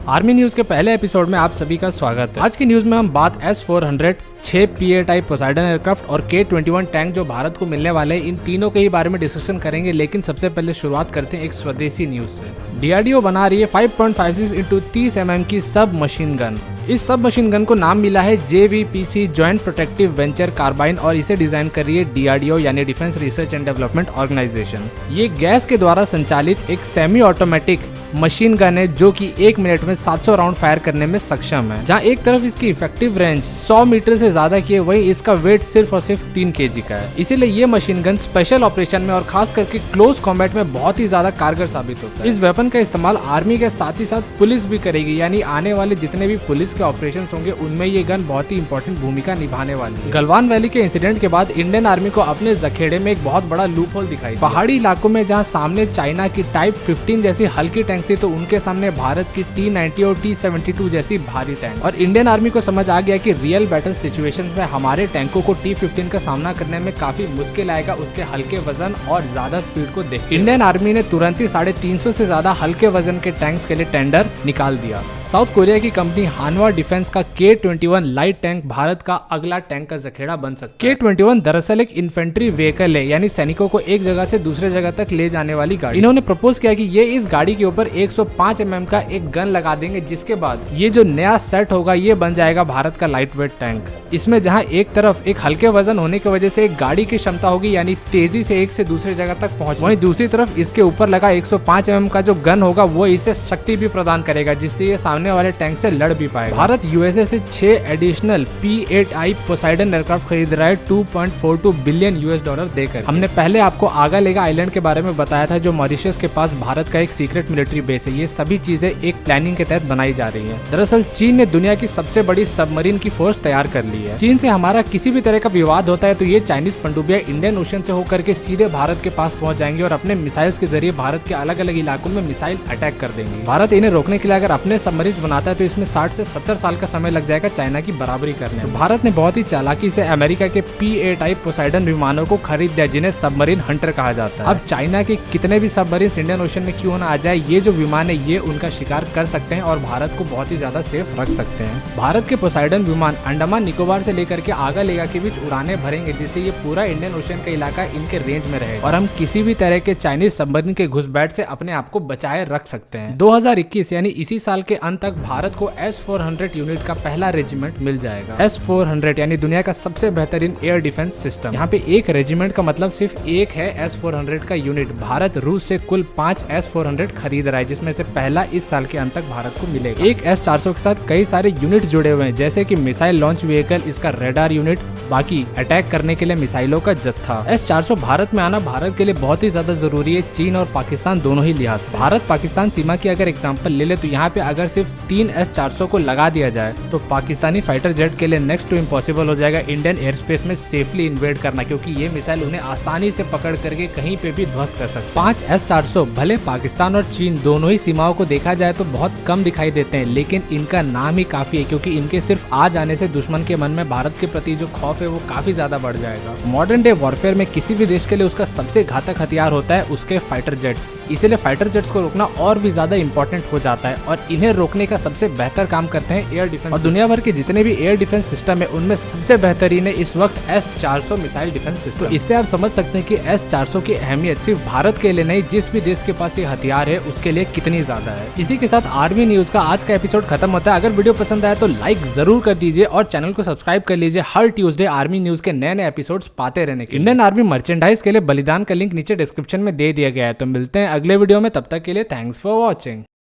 Army news के पहले episode में आप सभी का स्वागत है। आज की न्यूज में हम बात S-400, 6 PA type Poseidon aircraft और K-21 टैंक जो भारत को मिलने वाले हैं, इन तीनों के ही बारे में डिस्कशन करेंगे। लेकिन सबसे पहले शुरुआत करते हैं एक स्वदेशी न्यूज से। DRDO बना रही है 5.56 × 30 mm की सब मशीन गन। इस सब मशीन गन को नाम मिला है JVPC joint protective venture carbine और इसे डिजाइन कर रही है DRDO यानी defence research and development organisation. ये गैस के द्वारा संचालित एक सेमी ऑटोमेटिक मशीन गन है जो कि 1 मिनट में 700 राउंड फायर करने में सक्षम है। जहां एक तरफ इसकी इफेक्टिव रेंज 100 मीटर से ज्यादा की है, वहीं इसका वेट सिर्फ और सिर्फ 3 kg का है। इसीलिए ये मशीन गन स्पेशल ऑपरेशन में और खास करके क्लोज कॉम्बैट में बहुत ही ज्यादा कारगर साबित होता है। इस वेपन का इस्तेमाल आर्मी के साथ ही साथ पुलिस भी करेगी, यानी आने वाले जितने भी पुलिस के ऑपरेशन होंगे उनमें ये गन बहुत ही इंपॉर्टेंट भूमिका निभाने वाली है। गलवान वैली के इंसिडेंट के बाद इंडियन आर्मी को अपने जखेड़े में एक बहुत बड़ा लूप होल दिखाई। पहाड़ी इलाकों में जहाँ सामने चाइना की टाइप 15 जैसी हल्की टैंक थी, तो उनके सामने भारत की T-90 और T-72 जैसी भारी टैंक। और इंडियन आर्मी को समझ आ गया कि रियल बैटल सिचुएशंस में हमारे टैंकों को T-15 का सामना करने में काफी मुश्किल आएगा उसके हल्के वजन और ज्यादा स्पीड को देख। इंडियन आर्मी ने तुरंत ही 350 से ज्यादा हल्के वजन के टैंक्स के लिए टेंडर निकाल दिया। साउथ कोरिया की कंपनी हानवा डिफेंस का K-21 लाइट टैंक भारत का अगला टैंक का जखेड़ा बन सकता है। K-21 दरअसल एक इन्फेंट्री व्हीकल है, यानी सैनिकों को एक जगह से दूसरे जगह तक ले जाने वाली गाड़ी। इन्होंने प्रपोज किया कि ये इस गाड़ी के ऊपर 105 mm का एक गन लगा देंगे, जिसके बाद ये जो नया सेट होगा ये बन जाएगा भारत का लाइट वेट टैंक। इसमें जहाँ एक तरफ एक हल्के वजन होने की वजह से एक गाड़ी की क्षमता होगी, यानी तेजी से एक से दूसरे जगह तक पहुंच, वहीं दूसरी तरफ इसके ऊपर लगा 105 mm का जो गन होगा वो इसे शक्ति भी प्रदान करेगा, जिससे ये सामने वाले टैंक से लड़ भी पाएगा। भारत USA से 6 एडिशनल P-8I पोसाइडन एयरक्राफ्ट खरीद रहा है $2.42 बिलियन देकर। हमने पहले आपको आगा लेगा आइलैंड के बारे में बताया था, जो मॉरिशस के पास भारत का एक सीक्रेट मिलिट्री बेस है। ये सभी चीजें एक प्लानिंग के तहत बनाई जा रही है। दरअसल चीन ने दुनिया की सबसे बड़ी सबमरीन की फोर्स तैयार कर ली है। चीन से हमारा किसी भी तरह का विवाद होता है तो ये चाइनीज पनडुब्बियां इंडियन ओशन से होकर के सीधे भारत के पास पहुंच जाएंगे और अपने मिसाइल्स के जरिए भारत के अलग अलग इलाकों में मिसाइल अटैक कर देंगे। भारत इन्हें रोकने के लिए अगर अपने सबमरीन बनाता है तो इसमें 60 से 70 साल का समय लग जाएगा चाइना की बराबरी करने में। भारत ने बहुत ही चालाकी से अमेरिका के P-8I पोसाइडन विमानों को खरीद दिया, जिन्हें सबमरीन हंटर कहा जाता है। अब चाइना के कितने भी सबमरीन इंडियन ओशन में क्यों ना आ जाए, ये जो विमान है ये उनका शिकार कर सकते हैं और भारत को बहुत ही ज्यादा सेफ रख सकते हैं। भारत के पोसाइडन विमान अंडमान निकोबार से लेकर के आगा लेगा के बीच उड़ाने भरेंगे, जिससे ये पूरा इंडियन ओशन का इलाका इनके रेंज में रहेगा और हम किसी भी तरह के चाइनीज सबमरीन के घुसपैठ से अपने आप को बचाए रख सकते हैं। 2021 यानी इसी साल के अंत तक भारत को S-400 यूनिट का पहला रेजिमेंट मिल जाएगा। S-400 यानी दुनिया का सबसे बेहतरीन एयर डिफेंस सिस्टम। यहाँ पे एक रेजिमेंट का मतलब सिर्फ एक है S-400 का यूनिट। भारत रूस से कुल 5 S-400 खरीद रहा है, जिसमें से पहला इस साल के अंत तक भारत को मिलेगा। एक S-400 के साथ कई सारे यूनिट जुड़े हुए हैं, जैसे कि मिसाइल लॉन्च व्हीकल, इसका रेडार यूनिट, बाकी अटैक करने के लिए मिसाइलों का जत्था। S-400 भारत में आना भारत के लिए बहुत ही ज्यादा जरूरी है, चीन और पाकिस्तान दोनों ही लिहाज से। भारत पाकिस्तान सीमा की अगर एग्जांपल ले ले तो यहाँ पे अगर सिर्फ 3 S-400 को लगा दिया जाए तो पाकिस्तानी फाइटर जेट के लिए नेक्स्ट टू इम्पॉसिबल हो जाएगा इंडियन एयर स्पेस में सेफली इन्वेड करना, क्योंकि ये मिसाइल उन्हें आसानी से पकड़ करके कहीं पे भी ध्वस्त कर सकते। 5 S-400 भले पाकिस्तान और चीन दोनों ही सीमाओं को देखा जाए तो बहुत कम दिखाई देते हैं, लेकिन इनका नाम ही काफी है, क्योंकि इनके सिर्फ आ जाने से दुश्मन के मन में भारत के प्रति जो खौफ है वो काफी ज्यादा बढ़ जाएगा। मॉडर्न डे वॉरफेयर में किसी भी देश के लिए उसका सबसे घातक हथियार होता है उसके फाइटर जेट्स। इसीलिए फाइटर जेट्स को रोकना और भी ज्यादा इंपॉर्टेंट हो जाता है और इन्हें रोकने का सबसे बेहतर काम करते हैं एयर डिफेंस। और दुनिया भर के जितने भी एयर डिफेंस सिस्टम है उनमें सबसे बेहतरीन है इस वक्त S-400 मिसाइल डिफेंस सिस्टम। तो इससे आप समझ सकते हैं कि S-400 की अहमियत सिर्फ भारत के लिए नहीं, जिस भी देश के पास ये हथियार है उसके लिए कितनी ज्यादा है। इसी के साथ आर्मी न्यूज का आज का एपिसोड खत्म होता है। अगर वीडियो पसंद आया तो लाइक जरूर कर दीजिए और चैनल को सब्सक्राइब कर लीजिए हर ट्यूसडे आर्मी न्यूज के नए नए एपिसोड्स पाते रहने के। इंडियन आर्मी मर्चेंडाइज के लिए बलिदान का लिंक नीचे डिस्क्रिप्शन में दे दिया गया है। तो मिलते हैं अगले वीडियो में, तब तक के लिए थैंक्स फॉर वॉचिंग।